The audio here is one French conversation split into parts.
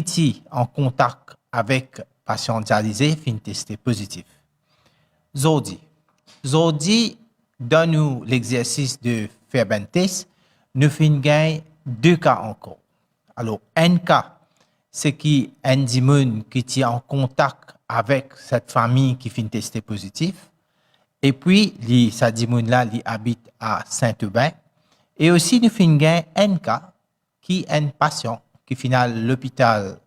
qui en contact avec patient dialysé fin testé positif. Zodi, donne-nous l'exercice de faire un test, nous fin gain 2 cas encore. Alors, un cas, c'est qui un dimoun qui est en contact avec cette famille qui fin testé positif. Et puis, sa dimoun là, il habite à Saint-Aubin. Et aussi, nous fin gain un cas qui est un patient qui finit à l'hôpital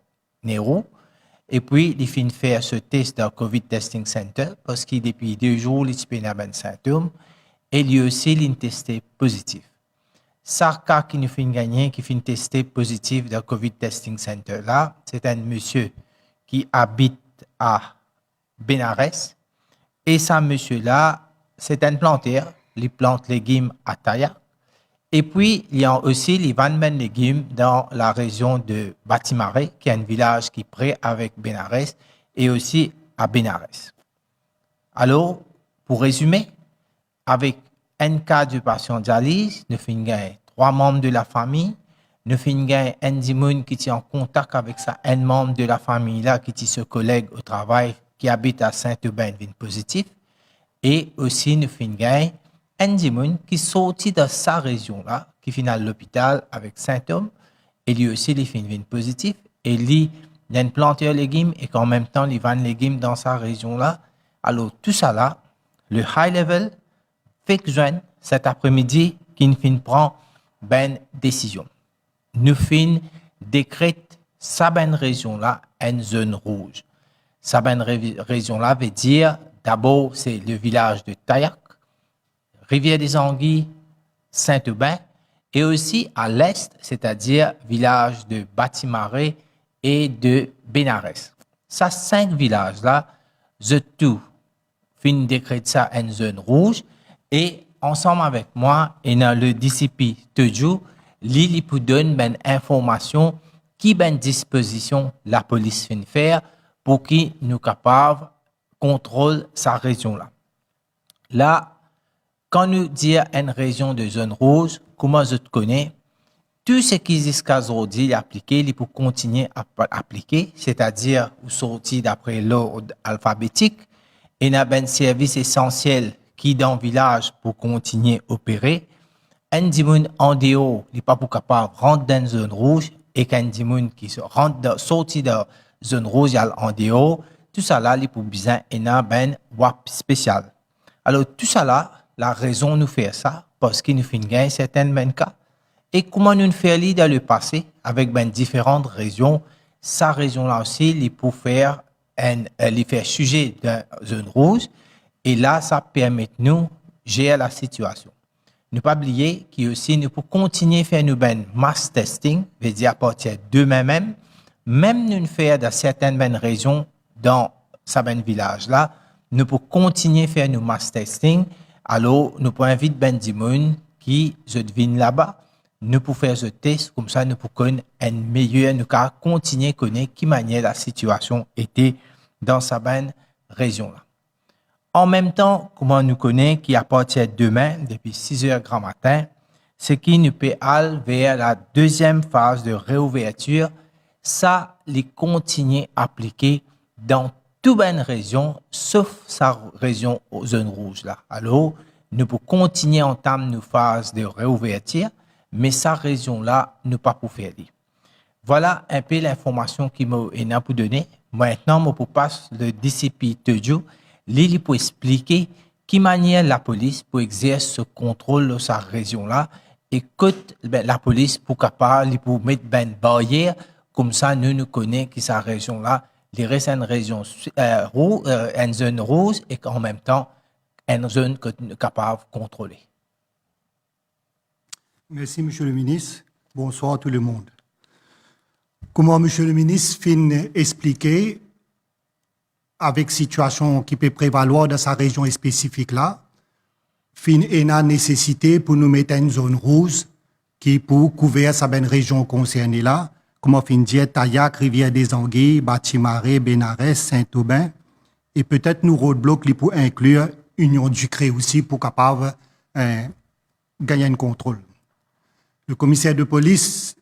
Nero. Et puis, il finit faire ce test dans le COVID Testing Center parce qu'il depuis 2 jours, il a un symptôme. Et lui aussi, il est testé positif. Sarka qui nous fait gagner, qui fait testé positif dans le COVID Testing Center là, c'est un monsieur qui habite à Benares. Et ce monsieur-là, c'est un planteur, il plante légumes à Taïa. Et puis, il y a aussi les 20 légumes dans la région de Batimaré, qui est un village qui est près avec Benares, et aussi à Benares. Alors, pour résumer, avec un cas de patient dialyse, nous faisons 3 membres de la famille, nous faisons un dimoun qui est en contact avec ça, un membre de la famille là, qui est ce collègue au travail, qui habite à Saint-Aubin, positif, et aussi nous faisons un dimoun qui sortit de sa région-là, qui finit à l'hôpital avec symptômes, et lui aussi, il fait une positif, et lui, il a une planteur légumes, et qu'en même temps, il vend légumes dans sa région-là. Alors, tout ça là, le high level, fait que cet après-midi, qui fin prend une décision. Nous fin décrète sa bonne région-là, une zone rouge. Sa bonne région-là veut dire, d'abord, c'est le village de Tayac, Rivière des Anguilles, Saint-Aubin, et aussi à l'est, c'est-à-dire village de Batimaré et de Benares. Ces 5 villages-là, tout fin décrète ça une zone rouge, et ensemble avec moi, et dans le DCP Tejou, Lili pour donne une information qui ben disposition la police fin faire pour qui nous capable contrôle sa région-là. Là, quand nous disons une région de zone rouge, comment je te connais, tout ce qui jusqu'à aujourd'hui est appliqué, il faut continuer à appliquer, c'est-à-dire sortir d'après l'ordre alphabétique, et il y a un service essentiel qui dans le village pour continuer à opérer. Un dimoun en dehors, il n'est pas pour capable de rentrer dans une zone rouge, et qu'un dimoun qui sortit de la zone rouge en dehors, tout ça là, il est pour besoin d'un WAP spécial. Alors, tout ça là, la raison nous fait ça, parce qu'il nous fait gagner certains cas. Et comment nous faisons dans le passé, avec différentes régions, sa région-là aussi, il peut faire sujet d'une zone rouge, et là, ça permet de nous gérer la situation. Ne pas oublier qu'il aussi, nous pouvons continuer à faire nos mass testing, veut dire à partir de demain même nous faire dans certaines régions, dans ce village-là, nous pouvons continuer à faire nos mass testing. Alors, nous pouvons inviter Ben Dimoun qui se devine là-bas. Nous pouvons faire ce test, comme ça, nous pouvons connaître un meilleur, nous pouvons continuer à connaître qui manière la situation était dans sa région-là. En même temps, comment nous connaissons qu'à partir de demain, depuis 6 heures grand matin, ce qui nous peut aller vers la deuxième phase de réouverture, ça, les continuer à appliquer dans toute bonne région, sauf sa région aux zones rouges là. Alors, nous pouvons continuer à entamer nos phases de réouverture, mais sa région là, nous pas pour faire. Voilà un peu l'information qui m'a pour donner. Maintenant, je peux passer le DCP Tejou, Lili pour expliquer qui manière la police pour exercer ce contrôle de sa région là, et que la police pour capable pour mettre une barrière comme ça nous connaissons que sa région là. Les restes une région une zone rouge et qu'en même temps une zone que nous sommes capables de contrôler. Merci, Monsieur le ministre. Bonsoir à tout le monde. Comment Monsieur le ministre fin expliquer avec situation qui peut prévaloir dans sa région spécifique là, fin et la nécessité pour nous mettre une zone rouge qui pour couvrir sa bonne région concernée là, comme on dit, Tayac, Rivière des Anguilles, Batimaré, Benares, Saint-Aubin, et peut-être nous roadblock pour inclure Union du Cré aussi pour capable gagner un contrôle. Le commissaire de police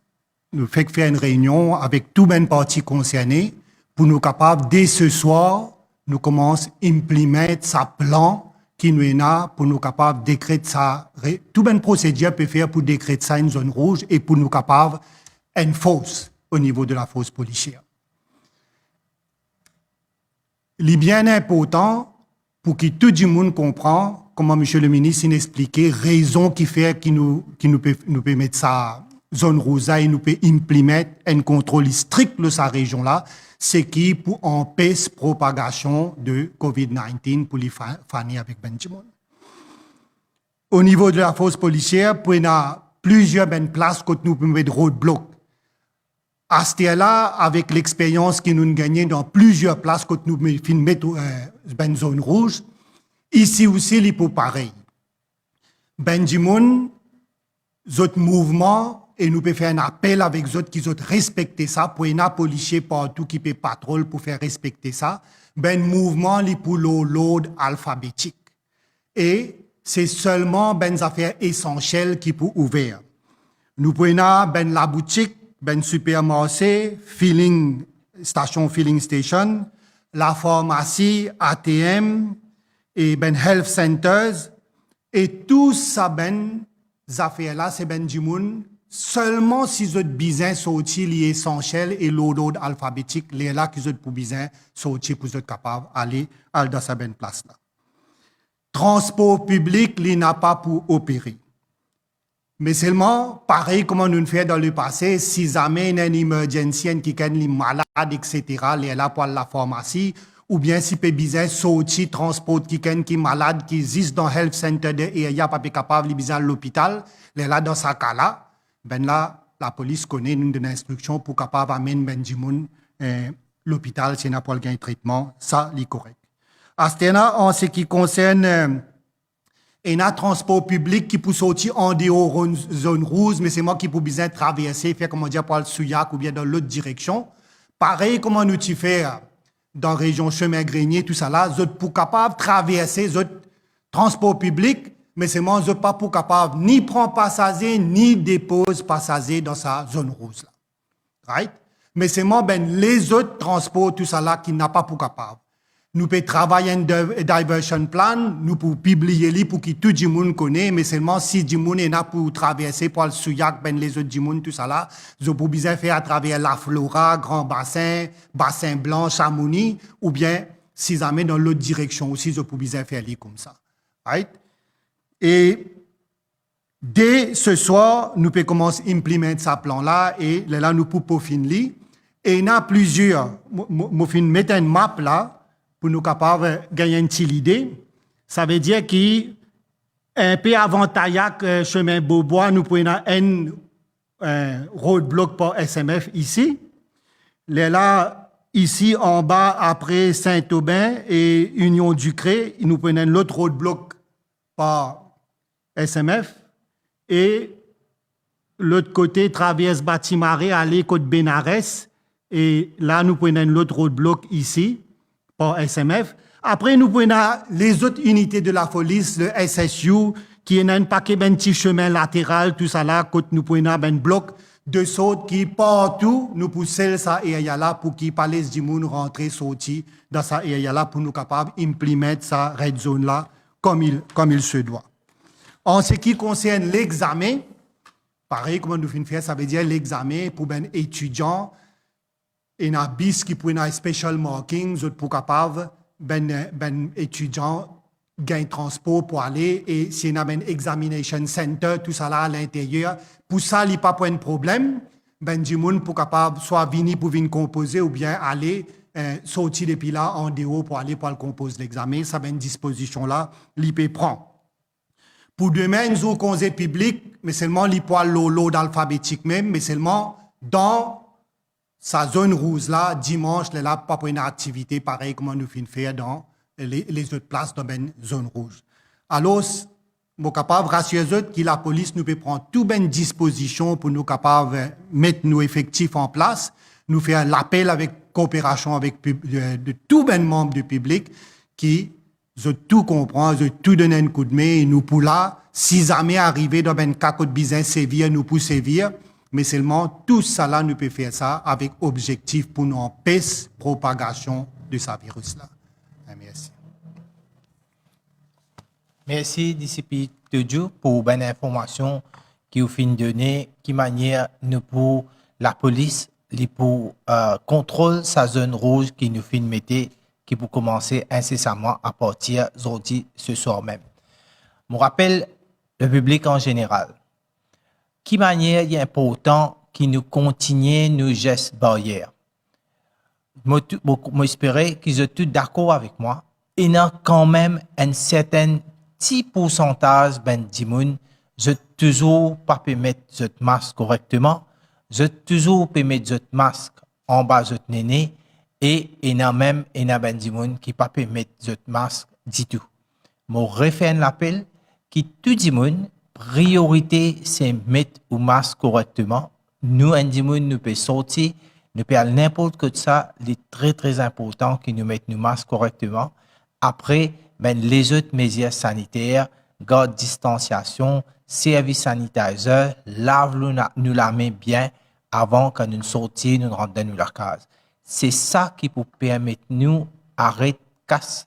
nous fait faire une réunion avec tous les parties concernées pour nous capables, dès ce soir, nous commençons à implémenter sa plan qui nous est là pour nous capables de décréter ça. Tout bien procédure peut faire pour décréter ça une zone rouge et pour nous capables une fosse au niveau de la fosse policière. Il est bien important pour que tout le monde comprenne comment M. le ministre a expliqué raison qui fait qui nous peut mettre ça zone rouge et nous peut implémenter un contrôle strict de sa région là, c'est qui pour empêcher la propagation de COVID-19 pour les familles avec Benjamin. Au niveau de la fosse policière, pour y a plusieurs places que nous pouvons mettre roadblock. À ce là, avec l'expérience que nous avons gagnée dans plusieurs places que nous pouvons mettre une zone rouge, ici aussi, il est pareil. Benjamin, d'autres mouvements, et nous pouvons faire un appel avec eux qui ont respecté ça, pour y a policiers partout qui peuvent patrouiller pour faire respecter ça. Ben mouvement li pour l'ordre alphabétique. Et c'est seulement ben affaires essentielles qui peuvent ouvrir. Nous pouvons ben la boutique, ben supermarché, station filling station, la pharmacie, ATM et ben health centers et tout ça ben affaires là c'est ben du monde. Seulement si vous êtes besoin sortir l'essentiel et l'ordre alphabétique, les là que vous êtes pour besoin sortir pour être capable d'aller dans sa bonne place là. Transport public, il n'a pas pour opérer. Mais seulement, pareil comme nous faisons dans le passé, si jamais il y a une émergence qui est malade, etc., il est là pour la pharmacie, ou bien si peut besoin sortir transport qui est malade, qui existe dans le health center et il n'y a pas capable de besoin à l'hôpital, il est là dans ce cas-là. Ben là, la police connaît une instruction pour capable amener Benjamin l'hôpital si n'a pas le traitement, ça c'est correct. À ce là, en ce qui concerne un transport public qui peut sortir en dehors de zone rouge, mais c'est moi qui peux besoin traverser, faire comment dire pour le Souillac ou bien dans l'autre direction. Pareil comment nous tu fais dans la région chemin grenier tout ça là, vous êtes pour capable traverser votre transport public. Mais c'est moi, je ne pas pour capable ni prendre passager, ni dépose passager dans sa zone rouge. Là. Right? Mais c'est moi, ben, les autres transports, tout ça là, qui n'a pas pour capable. Nous pouvons travailler un diversion plan, nous pouvons publier pour que tout le monde connaisse, mais seulement si le monde est là pour traverser pour le Souillac, ben, les autres du monde, tout ça là, je peux bien faire à travers la Flora, Grand Bassin, Bassin Blanc, Chamonix, ou bien, si jamais dans l'autre direction aussi, je peux bien faire comme ça. Right? Et dès ce soir, nous pouvons commencer à implémenter ce plan-là et là, nous pouvons finir. Et il y a plusieurs. Nous pouvons mettre une map là pour nous capables de gagner une petite idée. Ça veut dire qu'un peu avant Taillac, chemin Beaubois, nous pouvons avoir un roadblock pour SMF ici. Là, ici en bas, après Saint-Aubin et Union du Cré, nous pouvons avoir l'autre roadblock par SMF et l'autre côté traverse Batimaré, aller côte Bénarès et là nous prenons l'autre roadblock ici par SMF. Après nous prenons les autres unités de la police, le SSU qui est un paquet de petits chemins latéral tout ça là côté nous prenons un bloc de saut qui partout nous poussons ça et là pour qui palais du monde rentrer sortir dans ça et là pour nous capable implémenter ça red zone là comme il se doit. En ce qui concerne l'examen, pareil comme nous finissons faire, ça veut dire l'examen pour un étudiant, et un bis qui pour un special marking, pour capable ben étudiant gain transport pour aller et s'il y a un examination center tout ça là à l'intérieur, pour ça il n'y a pas de problème, ben du monde pour capable soit venir pour venir composer ou bien aller sortir depuis là en dehors pour aller pour le composer l'examen, ça ben une disposition là, l'IP prend. Pour demain, nous avons conseil public, mais seulement les poils l'ordre alphabétique même, mais seulement dans sa zone rouge là, dimanche, là, pas pour une activité pareille comme nous finissons faire dans les autres places dans une zone rouge. Alors, nous sommes capables de rassurer que la police nous peut prendre toute une disposition pour nous capables de mettre nos effectifs en place, nous faire l'appel avec coopération avec de tous les membres du public qui je tout comprends, je tout donner un coup de main et nous pour là, si jamais arrivé dans un cas de business sévère, nous pour sévir, Mais seulement tout cela ne peut faire ça avec objectif pour nous empêcher la propagation de ce virus-là. Merci. Merci, disciple de Dieu, pour bonne information qui vous fin donner, qui manière nous pour la police, pour contrôle sa zone rouge qui nous fin mettre, qui pour commencer incessamment à partir d'aujourd'hui, ce soir même. Je rappelle le public en général. Qui manière il est important qui nous continue nos gestes barrières. J'espère qu'ils sont tous d'accord avec moi. Il y a quand même un certain petit pourcentage de monde je toujours pas permettre ce masque correctement, je toujours permettre ce masque en bas de néné et il y a même des monde qui pas permettre ce masque du tout. Je refais un appel qui tout le monde priorité c'est mettre le masque correctement. Nous individus nous peut sortir, nous peut aller n'importe quoi de ça, il est très très important que nous mettions nos masques correctement. Après, les autres mesures sanitaires, garde distanciation, service sanitizer, lave-nous la main bien avant que nous sortions, nous rentrions dans la case. C'est ça qui peut permettre nous arrêter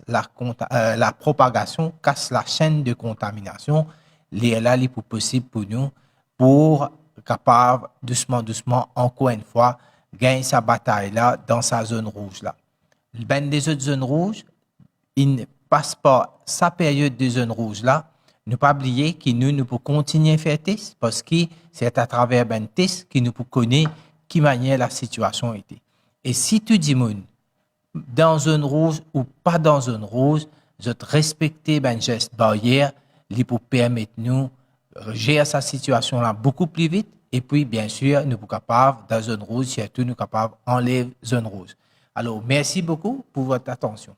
la propagation, casse la chaîne de contamination. Là, il est possible pour nous, pour capable doucement, encore une fois, gagner sa bataille là dans sa zone rouge là. Les autres zones rouges, ils ne passent pas sa période de zone rouge là. Ne pas oublier que nous pouvons continuer à faire test parce que c'est à travers un test que nous pouvons connaître qui manière la situation était. Et si tout le monde dans zone rouge ou pas dans zone rouge, je respecter ben geste barrière, qui pour permettre nous gérer sa situation là beaucoup plus vite. Et puis, bien sûr, nous sommes capables, dans zone rouge, surtout nous sommes capables d'enlever zone rouge. Alors, merci beaucoup pour votre attention.